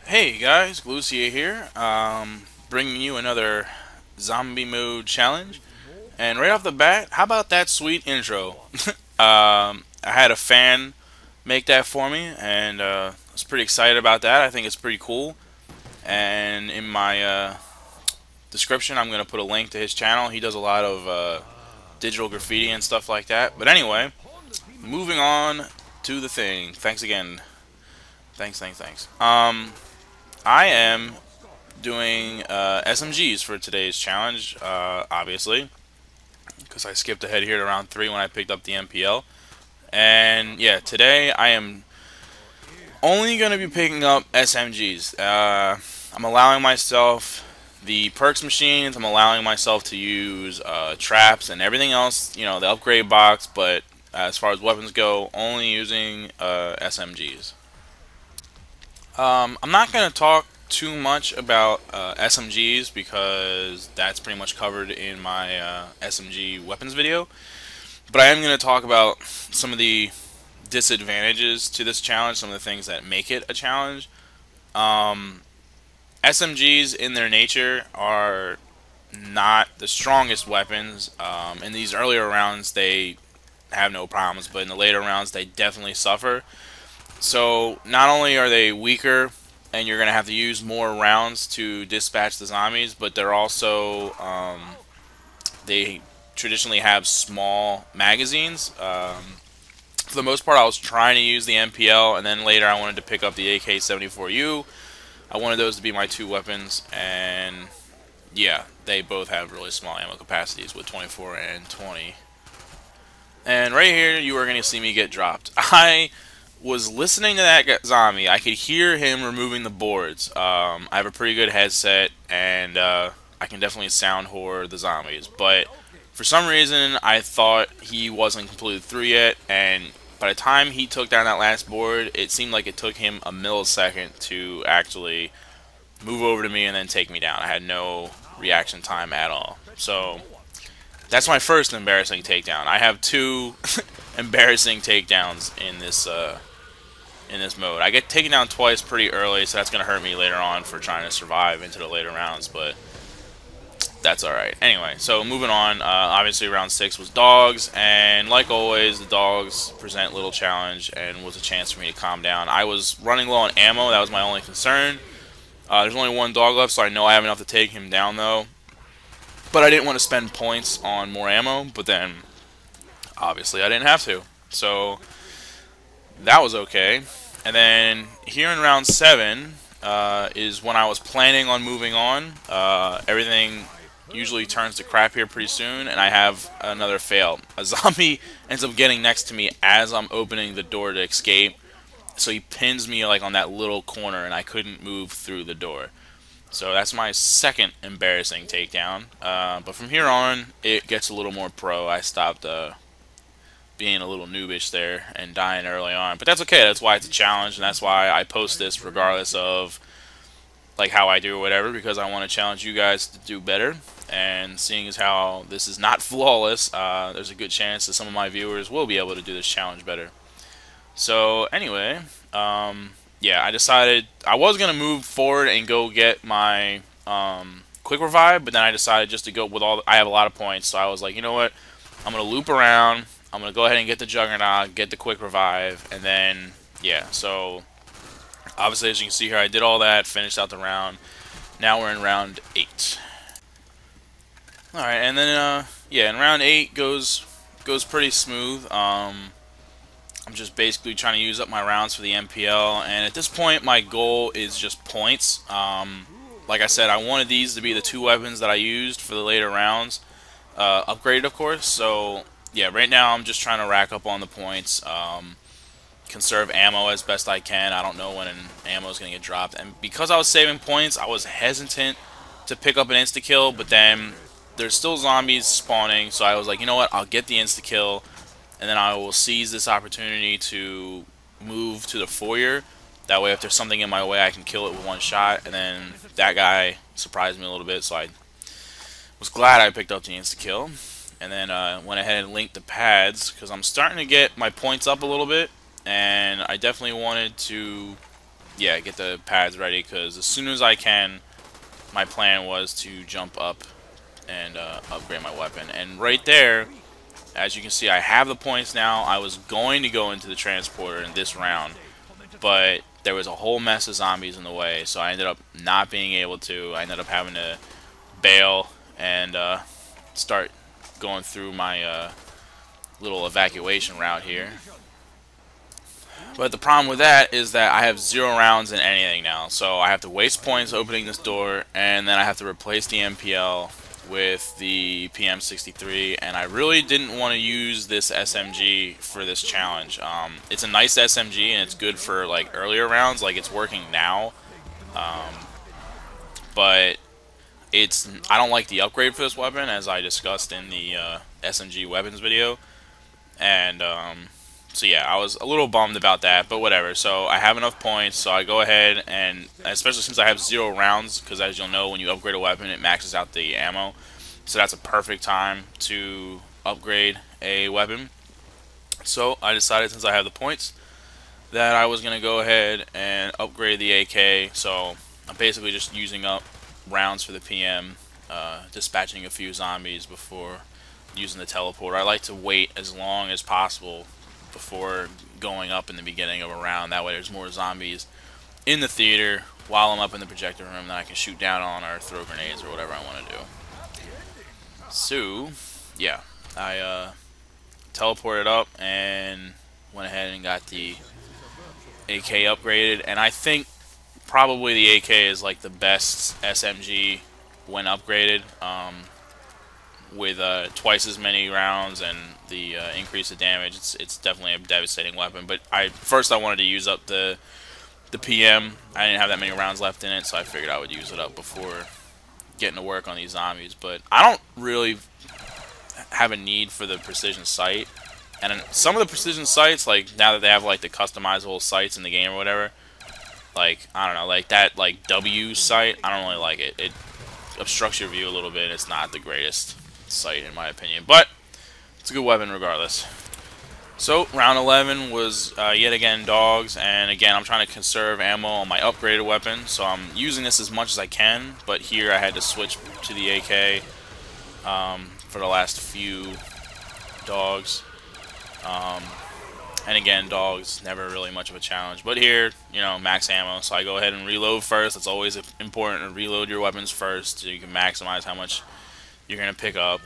Hey guys, Galucia here, bringing you another zombie mode challenge. And right off the bat, how about that sweet intro? I had a fan make that for me, and I was pretty excited about that. I think it's pretty cool. And in my description, I'm going to put a link to his channel. He does a lot of digital graffiti and stuff like that. But anyway, moving on to the thing. Thanks again. Thanks. I am doing SMGs for today's challenge, obviously, because I skipped ahead here to round 3 when I picked up the MPL. And yeah, today I am only going to be picking up SMGs. I'm allowing myself the perks machines, I'm allowing myself to use traps and everything else, the upgrade box, but as far as weapons go, only using SMGs. I'm not going to talk too much about SMGs because that's pretty much covered in my SMG weapons video. But I am going to talk about some of the disadvantages to this challenge, some of the things that make it a challenge. SMGs in their nature are not the strongest weapons. In these earlier rounds, they have no problems, but in the later rounds, they definitely suffer. So not only are they weaker, and you're going to have to use more rounds to dispatch the zombies, but they're also they traditionally have small magazines. For the most part, I was trying to use the MPL, and then later I wanted to pick up the AK-74U. I wanted those to be my two weapons, and yeah, they both have really small ammo capacities with 24 and 20. And right here, you are going to see me get dropped. I was listening to that zombie. I could hear him removing the boards. I have a pretty good headset, and I can definitely sound whore the zombies. But for some reason, I thought he wasn't completely through yet, and by the time he took down that last board, it seemed like it took him a millisecond to actually move over to me and then take me down. I had no reaction time at all. So that's my first embarrassing takedown. I have two embarrassing takedowns in this mode. I get taken down twice pretty early, so that's going to hurt me later on for trying to survive into the later rounds, but that's alright. Anyway, so moving on, obviously round 6 was dogs, and like always, the dogs present little challenge and was a chance for me to calm down. I was running low on ammo, that was my only concern. There's only one dog left, so I know I have enough to take him down, though. But I didn't want to spend points on more ammo, but then, obviously, I didn't have to. So, that was okay. And then here in round 7 is when I was planning on moving on. Everything usually turns to crap here pretty soon, and I have another fail. A zombie ends up getting next to me as I'm opening the door to escape, so he pins me like on that little corner, and I couldn't move through the door. So that's my second embarrassing takedown. But from here on, it gets a little more pro. I stopped being a little noobish there and dying early on, but that's okay. That's why it's a challenge, and that's why I post this regardless of like how I do or whatever, because I want to challenge you guys to do better. And seeing as how this is not flawless, there's a good chance that some of my viewers will be able to do this challenge better. So anyway, yeah, I decided I was gonna move forward and go get my quick revive, but then I decided just to go with all. I have a lot of points, so I was like, you know what? I'm gonna loop around. I'm going to go ahead and get the Juggernaut, get the quick revive, and then, yeah, so obviously as you can see here, I did all that, finished out the round. Now we're in round 8. Alright, and then, yeah, in round 8 goes pretty smooth. I'm just basically trying to use up my rounds for the MPL, and at this point my goal is just points. Like I said, I wanted these to be the two weapons that I used for the later rounds, upgraded of course, so yeah, right now I'm just trying to rack up on the points, conserve ammo as best I can. I don't know when ammo is going to get dropped, and because I was saving points, I was hesitant to pick up an insta-kill, but then there's still zombies spawning, so I was like, you know what, I'll get the insta-kill, and then I will seize this opportunity to move to the foyer. That way if there's something in my way, I can kill it with one shot, and then that guy surprised me a little bit, so I was glad I picked up the insta-kill. And then went ahead and linked the pads because I'm starting to get my points up a little bit, and I definitely wanted to yeah, get the pads ready, because as soon as I can, my plan was to jump up and upgrade my weapon. And right there, as you can see, I have the points now. I was going to go into the transporter in this round, but there was a whole mess of zombies in the way, so I ended up not being able to. I ended up having to bail and start going through my little evacuation route here. But the problem with that is that I have 0 rounds in anything now, so I have to waste points opening this door, and then I have to replace the MPL with the PM63, and I really didn't want to use this SMG for this challenge. It's a nice SMG, and it's good for like earlier rounds, like it's working now, but I don't like the upgrade for this weapon, as I discussed in the SMG weapons video, and so yeah, I was a little bummed about that, but whatever. So I have enough points, so I go ahead, and especially since I have 0 rounds, because as you'll know, when you upgrade a weapon, it maxes out the ammo. So that's a perfect time to upgrade a weapon. So I decided, since I have the points, that I was going to go ahead and upgrade the AK. So I'm basically just using up rounds for the PM, dispatching a few zombies before using the teleporter. I like to wait as long as possible before going up in the beginning of a round. That way there's more zombies in the theater while I'm up in the projector room that I can shoot down on, or throw grenades, or whatever I want to do. So, yeah, I teleported up and went ahead and got the AK upgraded, and I think probably the AK is like the best SMG when upgraded, with twice as many rounds and the increase of damage. It's definitely a devastating weapon. But first I wanted to use up the PM. I didn't have that many rounds left in it, so I figured I would use it up before getting to work on these zombies. But I don't really have a need for the precision sight. And some of the precision sights, like now that they have like the customizable sights in the game or whatever, like I don't know, like that like W sight, I don't really like it. It obstructs your view a little bit. It's not the greatest sight in my opinion, but it's a good weapon regardless. So round 11 was yet again dogs, and again I'm trying to conserve ammo on my upgraded weapon, so I'm using this as much as I can, but here I had to switch to the AK for the last few dogs. And again, dogs, never really much of a challenge. But here, you know, max ammo, so I go ahead and reload first. It's always important to reload your weapons first so you can maximize how much you're going to pick up.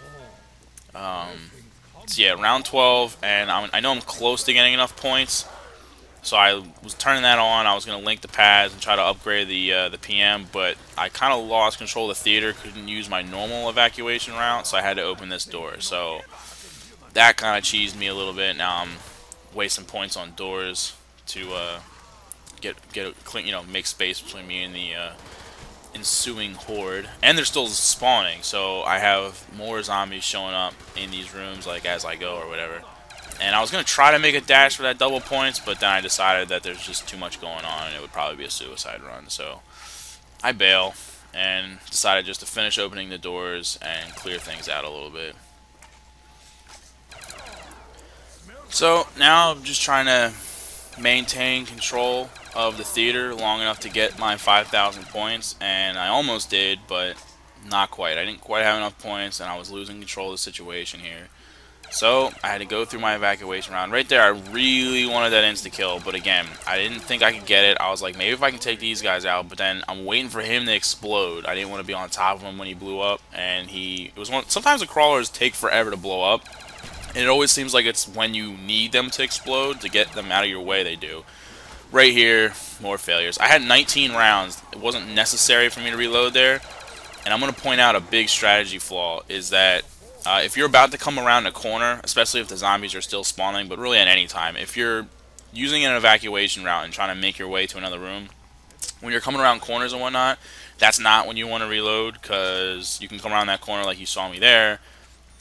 So yeah, round 12, and I know I'm close to getting enough points, so I was turning that on. I was going to link the pads and try to upgrade the PM, but I kind of lost control of the theater, couldn't use my normal evacuation route, so I had to open this door. So that kind of cheesed me a little bit. Now I'm wasting points on doors to get a clean, you know, make space between me and the ensuing horde, and they're still spawning, so I have more zombies showing up in these rooms like as I go or whatever. And I was gonna try to make a dash for that double points, but then I decided that there's just too much going on and it would probably be a suicide run, so I bail and decided just to finish opening the doors and clear things out a little bit. So now I'm just trying to maintain control of the theater long enough to get my 5,000 points, and I almost did, but not quite. I didn't quite have enough points, and I was losing control of the situation here. So I had to go through my evacuation round. Right there, I really wanted that insta-kill, but again, I didn't think I could get it. I was like, maybe if I can take these guys out, but then I'm waiting for him to explode. I didn't want to be on top of him when he blew up, and sometimes the crawlers take forever to blow up, and it always seems like it's when you need them to explode to get them out of your way they do. Right here, more failures. I had 19 rounds. It wasn't necessary for me to reload there. And I'm going to point out a big strategy flaw is that if you're about to come around a corner, especially if the zombies are still spawning, but really at any time, if you're using an evacuation route and trying to make your way to another room, when you're coming around corners and whatnot, that's not when you want to reload, because you can come around that corner like you saw me there,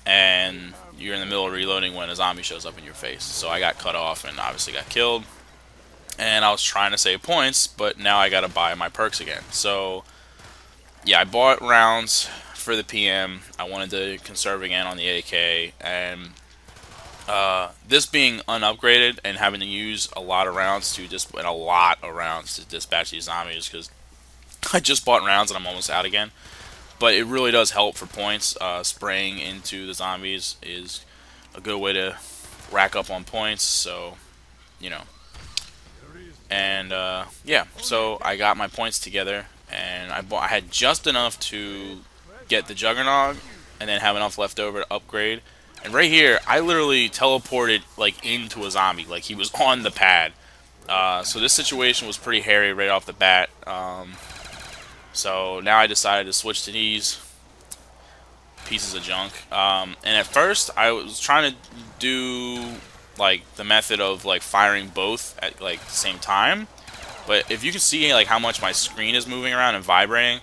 and you're in the middle of reloading when a zombie shows up in your face. So I got cut off and obviously got killed. And I was trying to save points, but now I gotta buy my perks again. So yeah, I bought rounds for the PM. I wanted to conserve again on the AK, and This being unupgraded and having to use a lot of rounds to dispatch these zombies, because I just bought rounds and I'm almost out again. But it really does help for points. Spraying into the zombies is a good way to rack up on points. So, you know. And yeah, so I got my points together, and I had just enough to get the Juggernog, and then have enough left over to upgrade. And right here, I literally teleported like into a zombie, like he was on the pad. So this situation was pretty hairy right off the bat. So now I decided to switch to these pieces of junk. And at first, I was trying to do like the method of like firing both at like the same time. But if you can see like how much my screen is moving around and vibrating,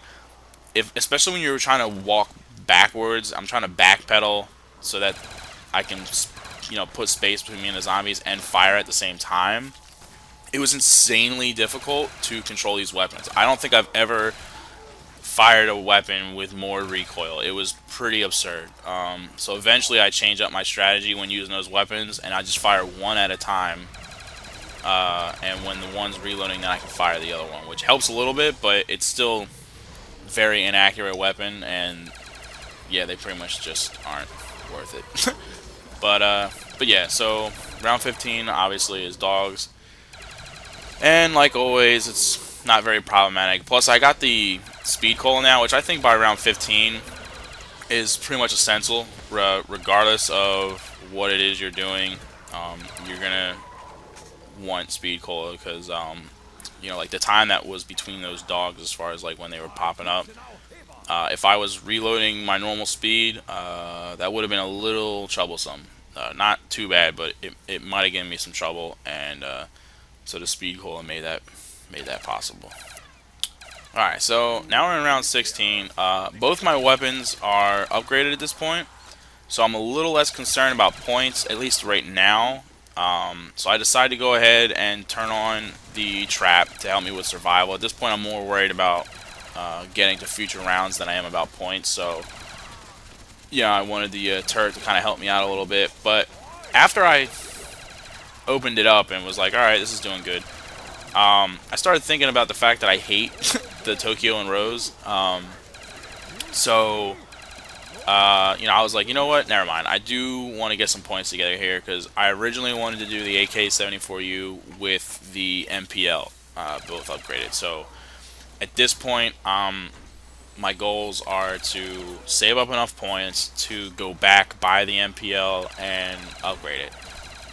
especially when you're trying to walk backwards, I'm trying to backpedal so that I can, put space between me and the zombies and fire at the same time. It was insanely difficult to control these weapons. I don't think I've ever fired a weapon with more recoil. It was pretty absurd. So eventually I changed up my strategy when using those weapons, and I just fire one at a time. And when the one's reloading, then I can fire the other one, which helps a little bit, but it's still very inaccurate weapon, and yeah, they pretty much just aren't worth it. But yeah, so round 15 obviously is dogs, and like always, it's not very problematic. Plus, I got the speed cola now, which I think by round 15 is pretty much essential, regardless of what it is you're doing. You're gonna want speed cola because like the time that was between those dogs, as far as like when they were popping up, if I was reloading my normal speed, that would have been a little troublesome. Not too bad, but it might have given me some trouble, and so the speed cola made that possible. Alright, so now we're in round 16. Both my weapons are upgraded at this point, so I'm a little less concerned about points, at least right now. So I decided to go ahead and turn on the trap to help me with survival. At this point, I'm more worried about getting to future rounds than I am about points. So, yeah, I wanted the turret to kind of help me out a little bit. But after I opened it up and was like, alright, this is doing good, I started thinking about the fact that I hate the Tokyo and Rose. I was like, you know what? Never mind. I do want to get some points together here because I originally wanted to do the AK-74U with the MPL, both upgraded. So at this point, my goals are to save up enough points to go back, buy the MPL, and upgrade it.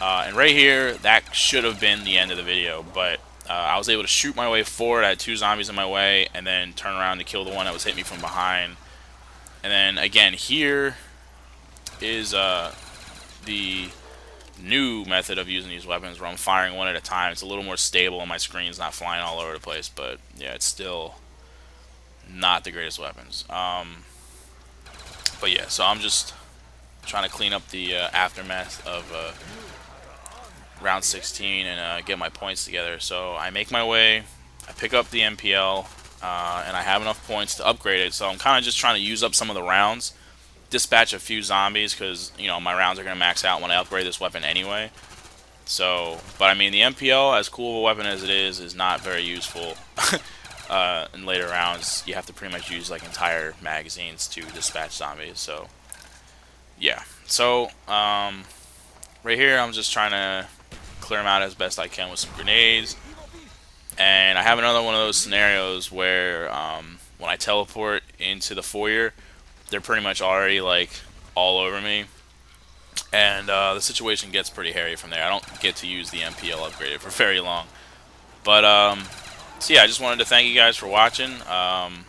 And right here, that should have been the end of the video, but I was able to shoot my way forward. I had two zombies in my way, and then turn around to kill the one that was hitting me from behind. And then again, here is the new method of using these weapons, where I'm firing one at a time. It's a little more stable, and my screen's not flying all over the place. But yeah, it's still not the greatest weapons. But yeah, so I'm just trying to clean up the aftermath of round 16 and get my points together. So I make my way, I pick up the MPL, and I have enough points to upgrade it. So I'm kind of just trying to use up some of the rounds, dispatch a few zombies, because my rounds are going to max out when I upgrade this weapon anyway. So, but I mean, the MPL, as cool of a weapon as it is not very useful. In later rounds, you have to pretty much use like entire magazines to dispatch zombies. So yeah, so right here I'm just trying to clear them out as best I can with some grenades. And I have another one of those scenarios where when I teleport into the foyer, they're pretty much already like all over me, and the situation gets pretty hairy from there. I don't get to use the MPL upgraded for very long. But so yeah, I just wanted to thank you guys for watching. I'm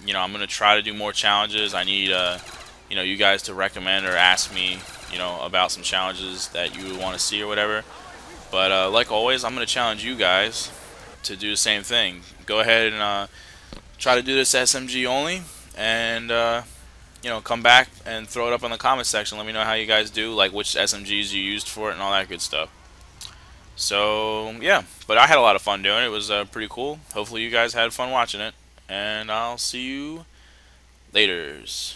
gonna try to do more challenges. I need you guys to recommend or ask me about some challenges that you want to see or whatever. But like always, I'm gonna challenge you guys to do the same thing. Go ahead and try to do this SMG only, and come back and throw it up in the comment section. Let me know how you guys do, like which SMGs you used for it and all that good stuff. So yeah, but I had a lot of fun doing it. It was pretty cool. Hopefully you guys had fun watching it, and I'll see you laters.